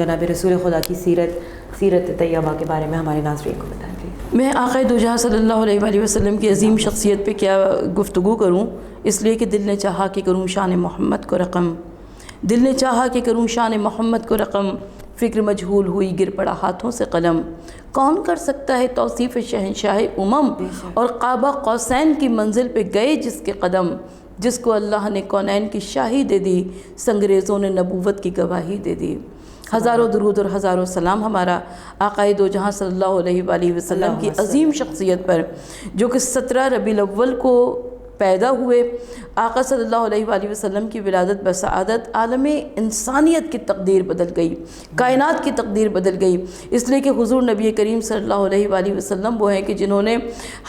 جناب رسول خدا کی سیرت طیبہ کے بارے میں ہمارے ناظرین کو بتائیں پلیز۔ میں آقا دو جہاں صلی اللہ علیہ وآلہ وسلم کی عظیم شخصیت پہ کیا گفتگو کروں، اس لیے کہ دل نے چاہا کہ کروں شان محمد کو رقم، دل نے چاہا کہ کروں شان محمد کو رقم، فکر مجہول ہوئی گر پڑا ہاتھوں سے قلم، کون کر سکتا ہے توصیف شہنشاہ اور قاب قوسین کی منزل پہ گئے جس کے قدم، جس کو اللہ نے کونین کی شاہی دے دی، سنگریزوں نے نبوت کی گواہی دے دی۔ ہزاروں درود اور ہزاروں سلام ہمارا آقا دو جہاں صلی اللہ علیہ وآلہ وسلم کی عظیم شخصیت پر، جو کہ 17 ربیع الاول کو پیدا ہوئے۔ آقا صلی اللہ علیہ وآلہ وسلم کی ولادت بسعادت عالم انسانیت کی تقدیر بدل گئی، کائنات کی تقدیر بدل گئی، اس لیے کہ حضور نبی کریم صلی اللہ علیہ وآلہ وسلم وہ ہیں کہ جنہوں نے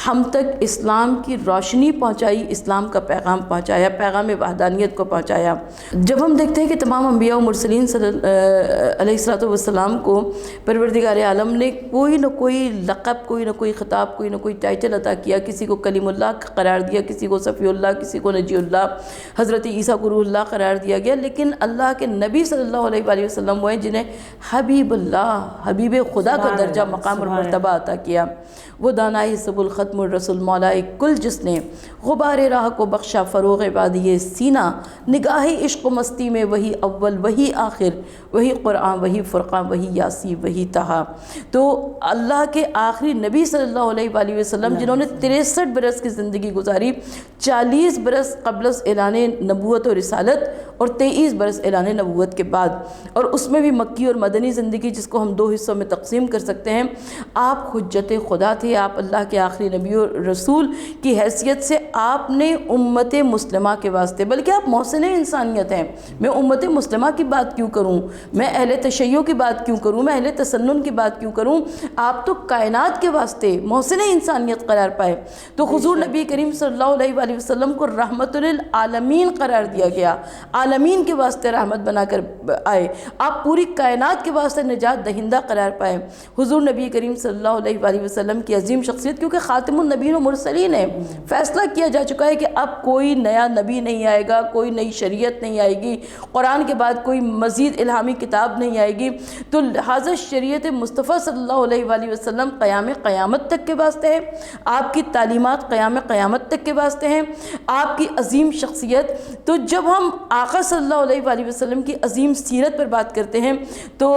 ہم تک اسلام کی روشنی پہنچائی، اسلام کا پیغام پہنچایا، پیغام وحدانیت کو پہنچایا۔ جب ہم دیکھتے ہیں کہ تمام انبیاء و مرسلین علیہ السلام کو پروردگار عالم نے کوئی نہ کوئی لقب، کوئی نہ کوئی خطاب، کوئی نہ کوئی ٹائٹل عطا کیا، کسی کو کلیم اللہ قرار دیا، کسی کو صفی اللہ، کسی کو نجی اللہ، حضرت عیسیٰ کو روح اللہ قرار دیا گیا، لیکن اللہ کے نبی صلی اللہ علیہ وآلہ وسلم وہ ہیں جنہیں حبیب اللہ، حبیب خدا کا درجہ، مقام اور مرتبہ عطا کیا۔ وہ دانائی سب الختم الرسول مولائے کل جس نے غبار راہ کو بخشا فروغ وادی سینہ، نگاہ عشق و مستی میں وہی اول وہی آخر، وہی قرآن وہی فرقان وہی یاسی وہی طہا۔ تو اللہ کے آخری نبی صلی اللہ علیہ وآلہ وسلم جنہوں نے 63 برس کی زندگی گزاری، 40 برس قبل از اعلان نبوت و رسالت اور 23 برس اعلان نبوت کے بعد، اور اس میں بھی مکی اور مدنی زندگی جس کو ہم 2 حصوں میں تقسیم کر سکتے ہیں۔ آپ حجت خدا تھے، آپ اللہ کے آخری نبی و رسول کی حیثیت سے آپ نے امت مسلمہ کے واسطے، بلکہ آپ محسن انسانیت ہیں۔ میں امت مسلمہ کی بات کیوں کروں، میں اہل تشیع کی بات کیوں کروں، میں اہل تسنن کی بات کیوں کروں، آپ تو کائنات کے واسطے محسن انسانیت قرار پائے۔ تو حضور نبی کریم صلی اللہ علیہ وآلہ وسلم کو رحمت للعالمین قرار دیا گیا، عالمین کے واسطے رحمت بنا کر آئے، آپ پوری کائنات کے واسطے نجات دہندہ قرار پائے۔ حضور نبی کریم صلی اللہ علیہ وآلہ وسلم کی عظیم شخصیت، کیونکہ خاتم النبیین و مرسلین ہے، فیصلہ کیا جا چکا ہے کہ اب کوئی نیا نبی نہیں آئے گا، کوئی نئی شریعت نہیں آئے گی، قرآن کے بعد کوئی مزید الہامی کتاب نہیں آئے گی، تو لہٰذا شریعت مصطفیٰ صلی اللہ علیہ وآلہ وسلم قیام قیامت تک کے واسطے ہے، آپ کی تعلیمات قیام قیامت تک کے واسطے ہیں، آپ کی عظیم شخصیت۔ تو جب ہم آقا صلی اللہ علیہ وآلہ وسلم کی عظیم سیرت پر بات کرتے ہیں تو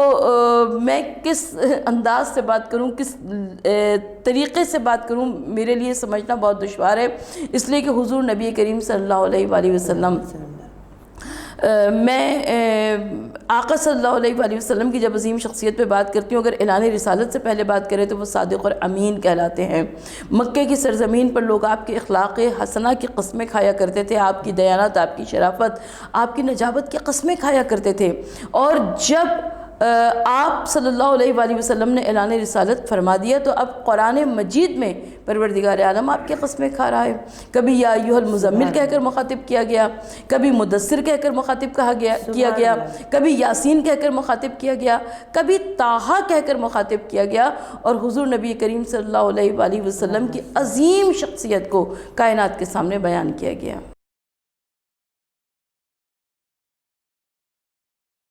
میں کس انداز سے بات کروں، کس طریقے سے بات کروں، میرے لیے سمجھنا بہت دشوار ہے، اس لیے کہ حضور نبی کریم صلی اللہ علیہ وآلہ وسلم، میں آقا صلی اللہ علیہ وآلہ وسلم کی جب عظیم شخصیت پہ بات کرتی ہوں، اگر اعلان رسالت سے پہلے بات کریں تو وہ صادق اور امین کہلاتے ہیں۔ مکے کی سرزمین پر لوگ آپ کے اخلاق حسنہ کی قسمیں کھایا کرتے تھے، آپ کی دیانت، آپ کی شرافت، آپ کی نجابت کی قسمیں کھایا کرتے تھے، اور جب آپ صلی اللہ علیہ وآلہ وسلم نے اعلان رسالت فرما دیا تو اب قرآن مجید میں پروردگار عالم آپ کی قسمیں کھا رہا ہے۔ کبھی یا ایھا المزمل کہہ کر مخاطب کیا گیا، کبھی مدثر کہہ کر مخاطب کیا گیا، کبھی یاسین کہہ کر مخاطب کیا گیا، کبھی طٰہٰ کہہ کر مخاطب کیا گیا، اور حضور نبی کریم صلی اللہ علیہ وآلہ وسلم کی عظیم شخصیت کو کائنات کے سامنے بیان کیا گیا۔